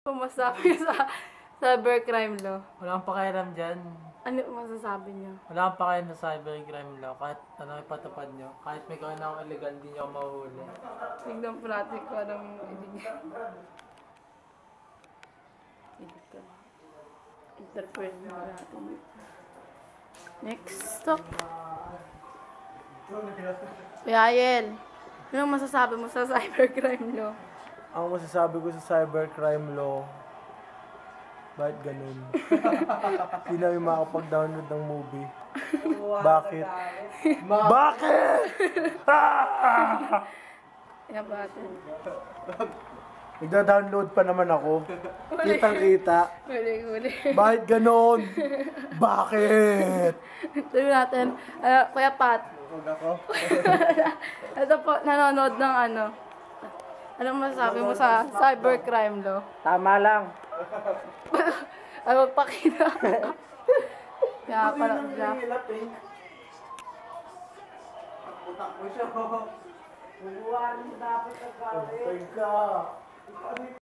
Pumasabi sa cybercrime law. Wala akong pakialam dyan. Ano masasabi niyo? Wala akong pakialam sa cybercrime law. Kahit ano ipatupad nyo. Kahit may gawin akong illegal, hindi nyo ako mahuhuli. Tignan po natin kung anong interpret natin. Next stop. Kuya Ayel, anong masasabi mo sa cybercrime law? Ang masasabi ko sa cybercrime law, bakit ganun? Hindi namin makapag-download ng movie. Bakit? Bakit? Yan ba natin? Nagda-download pa naman ako. Kitang-kita. Huli. Bakit ganun? Bakit? Tignan natin. Kuya Pat. Huwag ako. Ito po, nanonood ng ano. Anong masasabi mo sa cybercrime law? Tama lang. Ay, magpakita. Kaya pala siya. Butak mo siya. Buwan, dapat nagkakaroon ka.